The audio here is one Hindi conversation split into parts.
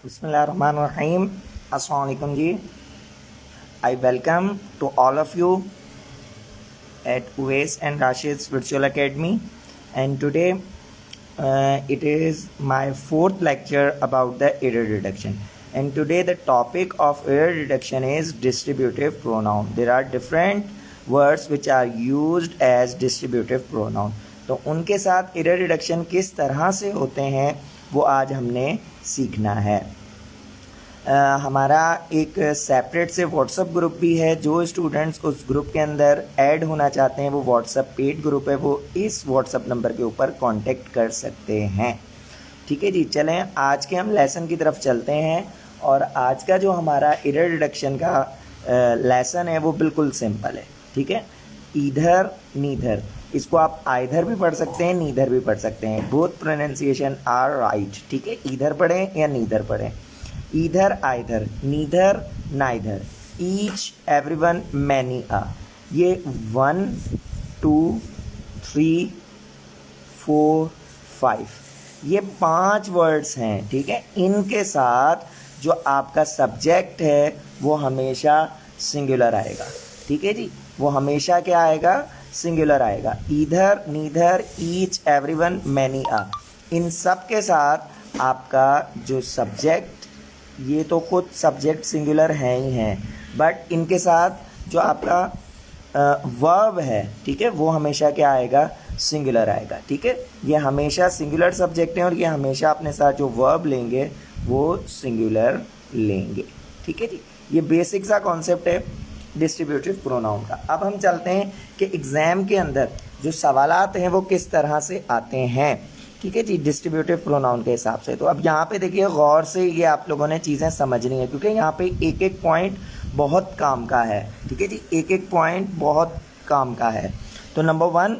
Bismillahirrahmanirrahim. Assalamu alaikum ji. I welcome to all of you at Uwais and Rashid's Virtual Academy, and today it is my fourth lecture about the error reduction. And today the topic of error reduction is distributive pronoun. There are different words which are used as distributive pronoun. तो उनके साथ एरर रिडक्शन किस तरह से होते हैं वो आज हमने सीखना है। हमारा एक सेपरेट से व्हाट्सएप ग्रुप भी है। जो स्टूडेंट्स उस ग्रुप के अंदर ऐड होना चाहते हैं वो व्हाट्सएप पेड ग्रुप है, वो इस व्हाट्सएप नंबर के ऊपर कांटेक्ट कर सकते हैं। ठीक है जी, चलें आज के हम लेसन की तरफ चलते हैं। और आज का जो हमारा एरर रिडक्शन का लेसन है वो बिल्कुल सिंपल है। ठीक है, ईधर नीधर, इसको आप आइधर भी पढ़ सकते हैं, नीधर भी पढ़ सकते हैं। Both pronunciation are right. ठीक है, ईधर पढ़ें या नीधर पढ़ें। Either either, neither neither, each everyone many a. ये 1 2 3 4 5 ये 5 वर्ड्स हैं। ठीक है, इनके साथ जो आपका सब्जेक्ट है वो हमेशा सिंगुलर आएगा। ठीक है जी, वो हमेशा क्या आएगा? सिंगुलर आएगा। ईधर नीधर ईच एवरीवन मैनी आ, इन सब के साथ आपका जो सब्जेक्ट, ये तो खुद सब्जेक्ट सिंगुलर है ही हैं, बट इनके साथ जो आपका वर्ब है, ठीक है, वो हमेशा क्या आएगा? सिंगुलर आएगा। ठीक है, ये हमेशा सिंगुलर सब्जेक्ट हैं और ये हमेशा अपने साथ जो वर्ब लेंगे वो सिंगुलर लेंगे। ठीक है जी, ये बेसिक सा कॉन्सेप्ट है डिस्ट्रीब्यूटिव प्रोनाउन का। अब हम चलते हैं कि एग्ज़ाम के अंदर जो सवालात हैं वो किस तरह से आते हैं। ठीक है जी, डिस्ट्रीब्यूटिव प्रोनाउन के हिसाब से। तो अब यहाँ पे देखिए, गौर से ये आप लोगों ने चीज़ें समझनी है, क्योंकि यहाँ पे एक एक पॉइंट बहुत काम का है। ठीक है जी, एक एक पॉइंट बहुत काम का है। तो number 1,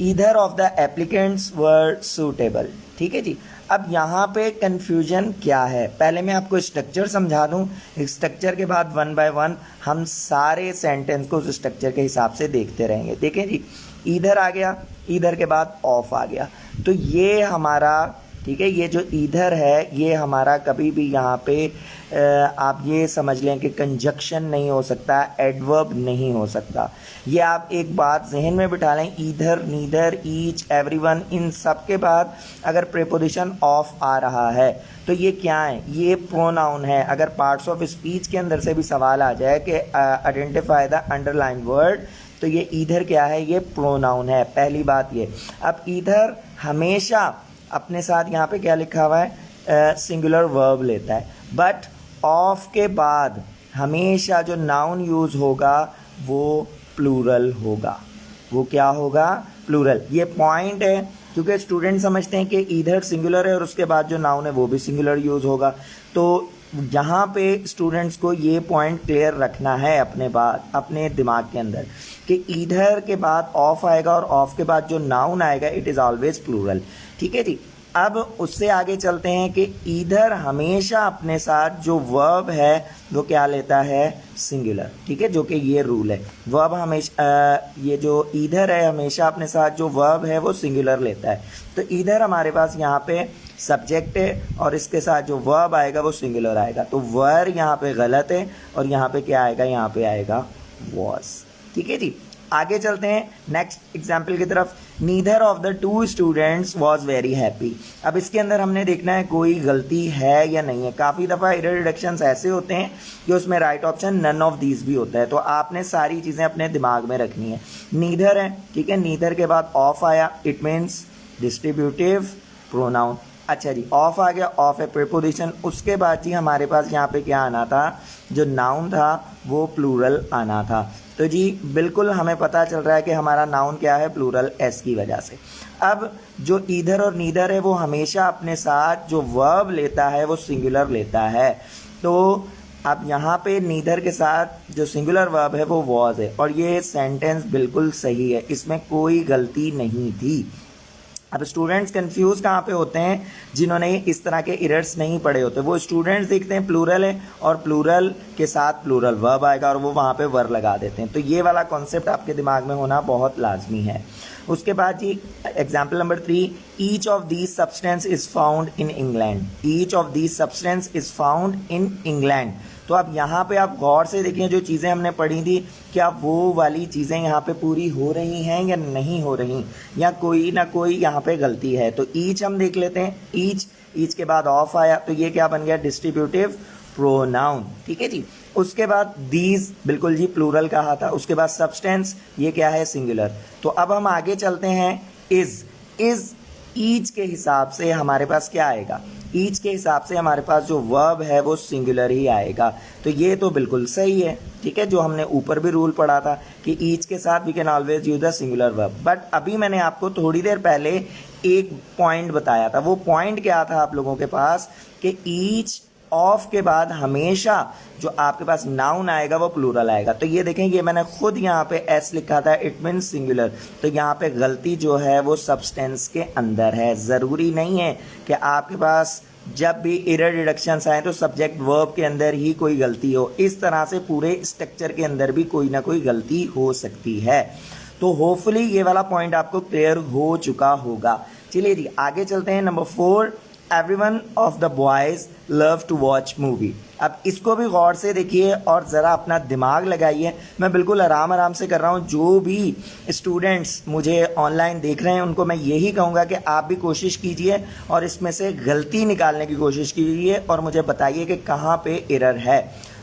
either of the applicants were suitable. ठीक है जी, अब यहाँ पे कन्फ्यूजन क्या है, पहले मैं आपको स्ट्रक्चर समझा दूँ। स्ट्रक्चर के बाद 1 बाय 1 हम सारे सेंटेंस को उस स्ट्रक्चर के हिसाब से देखते रहेंगे। देखें जी, ईधर आ गया, ईधर के बाद ऑफ आ गया, तो ये हमारा, ठीक है, ये जो ईधर है ये हमारा कभी भी यहाँ पे आप ये समझ लें कि कंजक्शन नहीं हो सकता, एडवर्ब नहीं हो सकता। ये आप एक बात जहन में बिठा लें, ईधर नीधर ईच एवरीवन, इन सब के बाद अगर प्रीपोजिशन ऑफ आ रहा है तो ये क्या है? ये प्रोनाउन है। अगर पार्ट्स ऑफ स्पीच के अंदर से भी सवाल आ जाए कि आइडेंटिफाई द अंडरलाइन वर्ड, तो ये ईधर क्या है? ये प्रोनाउन है। पहली बात ये। अब ईधर हमेशा अपने साथ यहाँ पे क्या लिखा हुआ है? सिंगुलर वर्ब लेता है, बट ऑफ के बाद हमेशा जो नाउन यूज़ होगा वो प्लूरल होगा। वो क्या होगा? प्लूरल। ये पॉइंट है, क्योंकि स्टूडेंट समझते हैं कि इधर सिंगुलर है और उसके बाद जो नाउन है वो भी सिंगुलर यूज़ होगा। तो यहाँ पे स्टूडेंट्स को ये पॉइंट क्लियर रखना है अपने दिमाग के अंदर कि इधर के बाद ऑफ आएगा और ऑफ के बाद जो नाउन आएगा इट इज़ ऑलवेज प्लूरल। ठीक है जी, अब उससे आगे चलते हैं कि इधर हमेशा अपने साथ जो वर्ब है वो क्या लेता है? सिंगुलर। ठीक है, जो कि ये रूल है। वर्ब हमेशा ये जो इधर है हमेशा अपने साथ जो वर्ब है वो सिंगुलर लेता है। तो इधर हमारे पास यहाँ पे सब्जेक्ट है और इसके साथ जो वर्ब आएगा वो सिंगुलर आएगा, तो वर यहाँ पे गलत है और यहाँ पे क्या आएगा? यहाँ पे आएगा वॉज। ठीक है जी, आगे चलते हैं नेक्स्ट एग्जाम्पल की तरफ। Neither of the two students was very happy. अब इसके अंदर हमने देखना है कोई गलती है या नहीं है। काफ़ी दफ़ा एरर रिडक्शंस ऐसे होते हैं कि उसमें right option none of these भी होता है, तो आपने सारी चीज़ें अपने दिमाग में रखनी है। नीदर है, ठीक है, नीदर के बाद ऑफ आया, इट मीन्स डिस्ट्रीब्यूटिव प्रोनाउन। अच्छा जी, ऑफ आ गया, ऑफ है प्रीपोजिशन। उसके बाद जी हमारे पास यहाँ पे क्या आना था? जो नाउन था वो प्लूरल आना था। तो जी बिल्कुल हमें पता चल रहा है कि हमारा नाउन क्या है? प्लूरल, एस की वजह से। अब जो इधर और नीदर है वो हमेशा अपने साथ जो वर्ब लेता है वो सिंगुलर लेता है। तो अब यहाँ पे नीदर के साथ जो सिंगुलर वर्ब है वो वॉज है और ये सेंटेंस बिल्कुल सही है, इसमें कोई गलती नहीं थी। अब स्टूडेंट्स कंफ्यूज कहाँ पे होते हैं? जिन्होंने इस तरह के एरर्स नहीं पढ़े होते, वो स्टूडेंट्स देखते हैं प्लूरल है और प्लूरल के साथ प्लूरल वर्ब आएगा और वो वहाँ पे वर लगा देते हैं। तो ये वाला कॉन्सेप्ट आपके दिमाग में होना बहुत लाजमी है। उसके बाद जी example number 3, each of these substance is found in England, each of these substance is found in England. तो अब यहाँ पे आप गौर से देखिए जो चीज़ें हमने पढ़ी थी, क्या वो वाली चीज़ें यहाँ पे पूरी हो रही हैं या नहीं हो रही, या कोई ना कोई यहाँ पे गलती है। तो ईच हम देख लेते हैं, ईच के बाद ऑफ आया तो ये क्या बन गया, डिस्ट्रीब्यूटिव प्रोनाउन, ठीक है जी। उसके बाद दीज बिल्कुल जी प्लूरल कहा था। उसके बाद सब्सटेंस, ये क्या है, सिंगुलर। तो अब हम आगे चलते हैं, इज ईच के हिसाब से हमारे पास क्या आएगा, ईच के हिसाब से हमारे पास जो वर्ब है वो सिंगुलर ही आएगा। तो ये तो बिल्कुल सही है, ठीक है, जो हमने ऊपर भी रूल पढ़ा था कि ईच के साथ we can always use the singular verb. But अभी मैंने आपको थोड़ी देर पहले एक पॉइंट बताया था, वो पॉइंट क्या था आप लोगों के पास कि ईच ऑफ के बाद हमेशा जो आपके पास नाउन आएगा वो प्लूरल आएगा। तो ये देखें, ये मैंने खुद यहाँ पे एस लिखा था, इट मीन्स सिंगुलर। तो यहाँ पे गलती जो है वो सब्सटेंस के अंदर है। ज़रूरी नहीं है कि आपके पास जब भी एरर डिडक्शंस आए तो सब्जेक्ट वर्ब के अंदर ही कोई गलती हो। इस तरह से पूरे स्ट्रक्चर के अंदर भी कोई ना कोई गलती हो सकती है। तो होपफुली ये वाला पॉइंट आपको क्लियर हो चुका होगा। चलिए जी आगे चलते हैं। Number 4, everyone of the boys love to watch movie. अब इसको भी गौर से देखिए और ज़रा अपना दिमाग लगाइए। मैं बिल्कुल आराम से कर रहा हूँ। जो भी स्टूडेंट्स मुझे ऑनलाइन देख रहे हैं उनको मैं यही कहूँगा कि आप भी कोशिश कीजिए और इसमें से गलती निकालने की कोशिश कीजिए और मुझे बताइए कि कहाँ पे एरर है।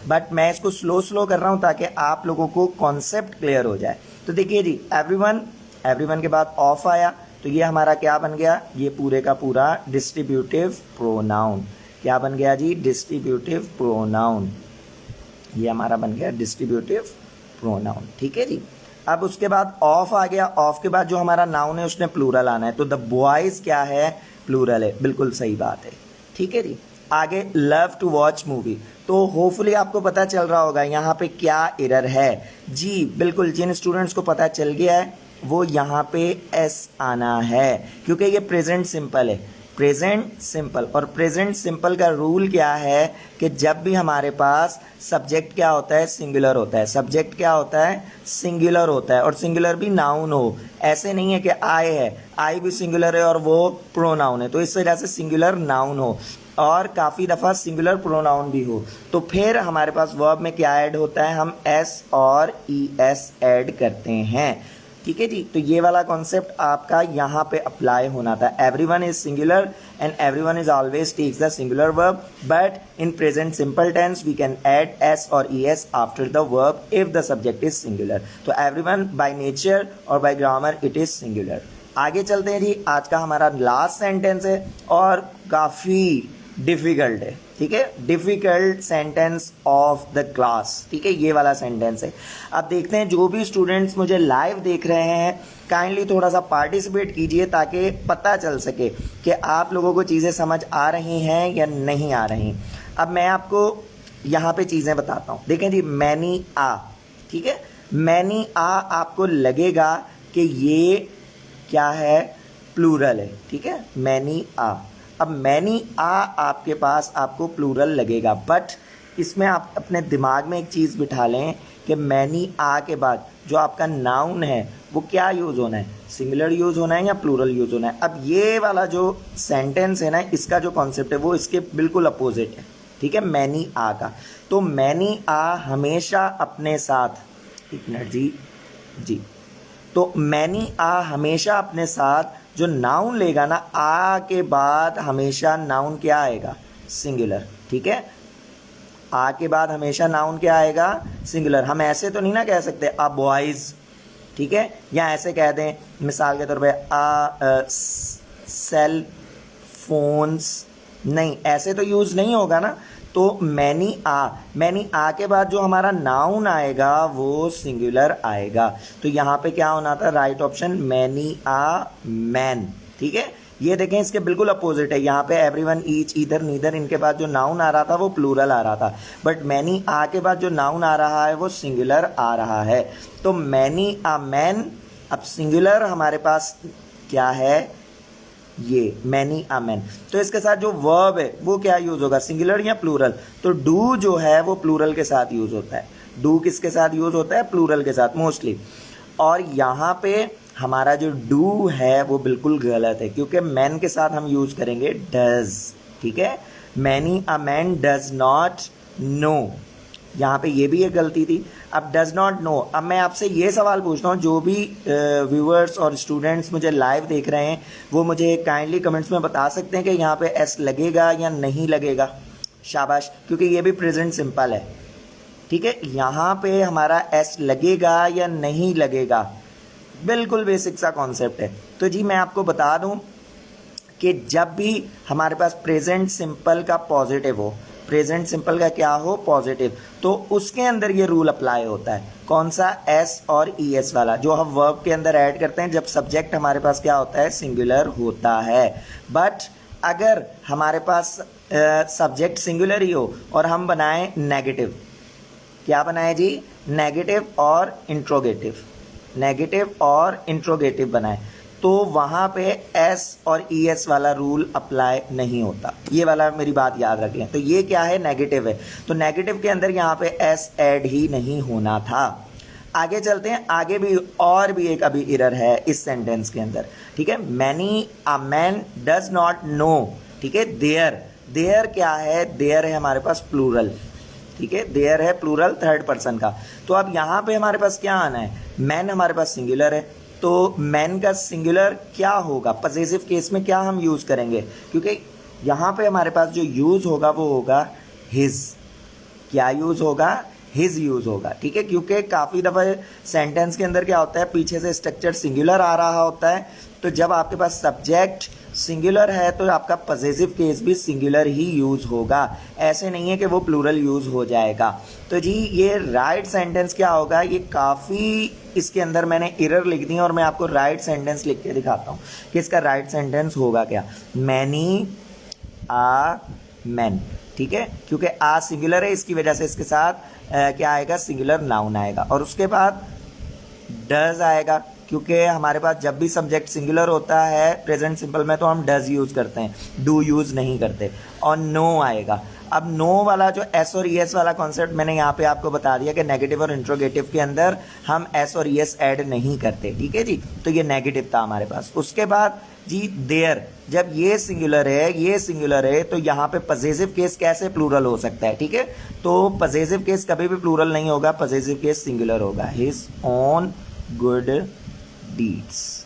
बट मैं इसको स्लो कर रहा हूँ ताकि आप लोगों को कॉन्सेप्ट क्लियर हो जाए। तो देखिए जी, एवरीवन के बाद ऑफ आया तो ये हमारा क्या बन गया, ये पूरे का पूरा डिस्ट्रीब्यूटिव प्रोनाउन। क्या बन गया जी, डिस्ट्रीब्यूटिव प्रोनाउन। ये हमारा बन गया डिस्ट्रीब्यूटिव प्रोनाउन, ठीक है जी। अब उसके बाद ऑफ आ गया। ऑफ के बाद जो हमारा नाउन है उसने प्लूरल आना है। तो द बॉयज क्या है, प्लूरल है, बिल्कुल सही बात है, ठीक है जी। आगे लव टू वॉच मूवी। तो होपफुली आपको पता चल रहा होगा यहाँ पे क्या एरर है जी। बिल्कुल, जिन स्टूडेंट्स को पता चल गया है वो यहाँ पे एस आना है क्योंकि ये प्रेजेंट सिंपल है। प्रेजेंट सिंपल, और प्रेजेंट सिंपल का रूल क्या है कि जब भी हमारे पास सब्जेक्ट क्या होता है, सिंगुलर होता है। सब्जेक्ट क्या होता है, सिंगुलर होता है, और सिंगुलर भी नाउन हो। ऐसे नहीं है कि आई है, आई भी सिंगुलर है और वो प्रोनाउन है। तो इस वजह से सिंगुलर नाउन हो और काफ़ी दफ़ा सिंगुलर प्रोनाउन भी हो तो फिर हमारे पास वर्ब में क्या ऐड होता है, हम एस और ई एस ऐड करते हैं, ठीक है जी। तो ये वाला कॉन्सेप्ट आपका यहाँ पे अप्लाई होना था। Everyone is singular and everyone is always takes the singular verb, but in present simple tense we can add S और E S after the verb if the subject is singular. तो एवरीवन बाय नेचर और by grammar it is singular. आगे चलते हैं जी। आज का हमारा लास्ट सेंटेंस है और काफ़ी डिफिकल्ट है, ठीक है, difficult sentence of the class, ठीक है, ये वाला सेंटेंस है। अब देखते हैं, जो भी स्टूडेंट्स मुझे लाइव देख रहे हैं काइंडली थोड़ा सा पार्टिसिपेट कीजिए ताकि पता चल सके कि आप लोगों को चीज़ें समझ आ रही हैं या नहीं आ रही। अब मैं आपको यहाँ पे चीज़ें बताता हूँ। देखें जी, मैनी आ, ठीक है, मैनी आ आपको लगेगा कि ये क्या है, प्लूरल है, ठीक है, मैनी आ। अब मैनी आ आपके पास आपको प्लूरल लगेगा, बट इसमें आप अपने दिमाग में एक चीज़ बिठा लें कि मैनी आ के बाद जो आपका नाउन है वो क्या यूज़ होना है, सिंगुलर यूज़ होना है या प्लूरल यूज़ होना है। अब ये वाला जो सेंटेंस है ना, इसका जो कॉन्सेप्ट है वो इसके बिल्कुल अपोजिट है, ठीक है, मैनी आ का। तो मैनी आ हमेशा अपने साथ, एक मिनट जी, तो मैनी आ हमेशा अपने साथ जो नाउन लेगा ना, आ के बाद हमेशा नाउन क्या आएगा, सिंगुलर, ठीक है, आ के बाद हमेशा नाउन क्या आएगा, सिंगुलर। हम ऐसे तो नहीं ना कह सकते आ बॉयज, ठीक है, या ऐसे कह दें मिसाल के तौर पे आ सेल फोन्स, नहीं, ऐसे तो यूज़ नहीं होगा ना। तो मैनी आ के बाद जो हमारा नाउन आएगा वो सिंगुलर आएगा। तो यहाँ पे क्या होना था, राइट ऑप्शन, मैनी आ मैन, ठीक है। ये देखें, इसके बिल्कुल अपोजिट है। यहाँ पे एवरीवन, ईच, ईदर, नीदर, इनके बाद जो नाउन आ रहा था वो प्लूरल आ रहा था, बट मैनी आ के बाद जो नाउन आ रहा है वो सिंगुलर आ रहा है। तो मैनी आ मैन, अब सिंगुलर हमारे पास क्या है, ये मैनी आ मैन। तो इसके साथ जो वर्ब है वो क्या यूज़ होगा, सिंगुलर या प्लूरल। तो डू जो है वो प्लूरल के साथ यूज़ होता है। डू किसके साथ यूज़ होता है, प्लूरल के साथ मोस्टली। और यहाँ पे हमारा जो डू है वो बिल्कुल गलत है, क्योंकि मैन के साथ हम यूज़ करेंगे डज। ठीक है, many a man does not know, यहाँ पे ये भी एक गलती थी। अब डज नॉट नो, अब मैं आपसे ये सवाल पूछता हूँ, जो भी व्यूअर्स और स्टूडेंट्स मुझे लाइव देख रहे हैं वो मुझे काइंडली कमेंट्स में बता सकते हैं कि यहाँ पे एस लगेगा या नहीं लगेगा। शाबाश, क्योंकि ये भी प्रेजेंट सिंपल है। ठीक है, यहाँ पे हमारा एस लगेगा या नहीं लगेगा, बिल्कुल बेसिक सा कॉन्सेप्ट है। तो जी मैं आपको बता दूं कि जब भी हमारे पास प्रेजेंट सिंपल का पॉजिटिव हो, प्रेजेंट सिंपल का क्या हो, पॉजिटिव, तो उसके अंदर ये रूल अप्लाई होता है। कौन सा, एस और ई एस वाला, जो हम वर्ब के अंदर ऐड करते हैं जब सब्जेक्ट हमारे पास क्या होता है, सिंगुलर होता है। बट अगर हमारे पास सब्जेक्ट सिंगुलर ही हो और हम बनाएं नेगेटिव, क्या बनाए जी, नेगेटिव और इंट्रोगेटिव, नेगेटिव और इंट्रोगेटिव बनाए, तो वहाँ पे एस और ई एस वाला रूल अप्लाई नहीं होता। ये वाला मेरी बात याद रख लें। तो ये क्या है, नेगेटिव है, तो नेगेटिव के अंदर यहाँ पे एस ऐड ही नहीं होना था। आगे चलते हैं, आगे भी और भी एक अभी एरर है इस सेंटेंस के अंदर। ठीक है, many a man does not know. ठीक है, देयर, देयर क्या है, देयर है हमारे पास प्लूरल। ठीक है, देयर है प्लूरल थर्ड पर्सन का। तो अब यहाँ पे हमारे पास क्या आना है, मैन हमारे पास सिंगुलर है, तो मैन का सिंगुलर क्या होगा, पजेसिव केस में क्या हम यूज़ करेंगे, क्योंकि यहाँ पे हमारे पास जो यूज़ होगा वो होगा हिज। क्या यूज़ होगा, हिज यूज़ होगा। ठीक है, क्योंकि काफ़ी दफ़ा सेंटेंस के अंदर क्या होता है, पीछे से स्ट्रक्चर सिंगुलर आ रहा होता है, तो जब आपके पास सब्जेक्ट सिंगुलर है तो आपका पजेसिव केस भी सिंगुलर ही यूज़ होगा, ऐसे नहीं है कि वो प्लूरल यूज़ हो जाएगा। तो जी ये राइट सेंटेंस क्या होगा, ये काफ़ी इसके अंदर मैंने एरर लिख दी है और मैं आपको राइट सेंटेंस लिख के दिखाता हूँ कि इसका राइट सेंटेंस होगा क्या, मैनी आ मैन। ठीक है, क्योंकि आ सिंगुलर है, इसकी वजह से इसके साथ क्या आएगा, सिंगुलर नाउन आएगा, और उसके बाद डज आएगा, क्योंकि हमारे पास जब भी सब्जेक्ट सिंगुलर होता है प्रेजेंट सिंपल में तो हम डज यूज़ करते हैं, डू यूज़ नहीं करते। और नो आएगा। अब नो वाला जो एस और ई एस वाला कॉन्सेप्ट मैंने यहाँ पे आपको बता दिया कि नेगेटिव और इंट्रोगेटिव के अंदर हम एस और ई एस ऐड नहीं करते। ठीक है जी, तो ये नेगेटिव था हमारे पास। उसके बाद जी देयर, जब ये सिंगुलर है, ये सिंगुलर है, तो यहाँ पे पजेसिव केस कैसे प्लूरल हो सकता है। ठीक है, तो पजेसिव केस कभी भी प्लूरल नहीं होगा, पजेसिव केस सिंगुलर होगा, हिज ओन गुड डीड्स।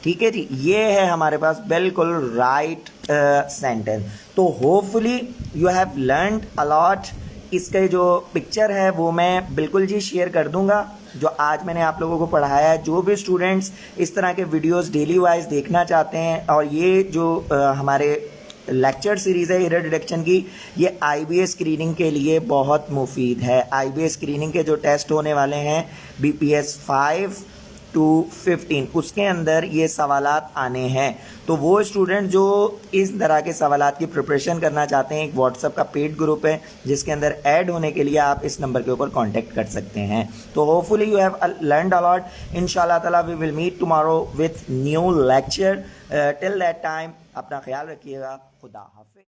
ठीक है जी, ये है हमारे पास बिल्कुल राइट सेंटेंस। तो hopefully you have learned a lot. इसके जो पिक्चर है वो मैं बिल्कुल जी शेयर कर दूंगा, जो आज मैंने आप लोगों को पढ़ाया है। जो भी स्टूडेंट्स इस तरह के वीडियोस डेली वाइज देखना चाहते हैं, और ये जो हमारे लेक्चर सीरीज़ है एरर डिटेक्शन की, ये IBA स्क्रीनिंग के लिए बहुत मुफीद है। IBA स्क्रीनिंग के जो टेस्ट होने वाले हैं BPS 5 to 15, उसके अंदर ये सवालात आने हैं। तो वो स्टूडेंट जो इस तरह के सवालात की प्रिपरेशन करना चाहते हैं, एक व्हाट्सएप का पेड ग्रुप है जिसके अंदर ऐड होने के लिए आप इस नंबर के ऊपर कांटेक्ट कर सकते हैं। तो hopefully you have learned a lot. इंशाल्लाह ताला we will meet tomorrow with new lecture. Till that time अपना ख्याल रखिएगा। खुदा हाफिज़।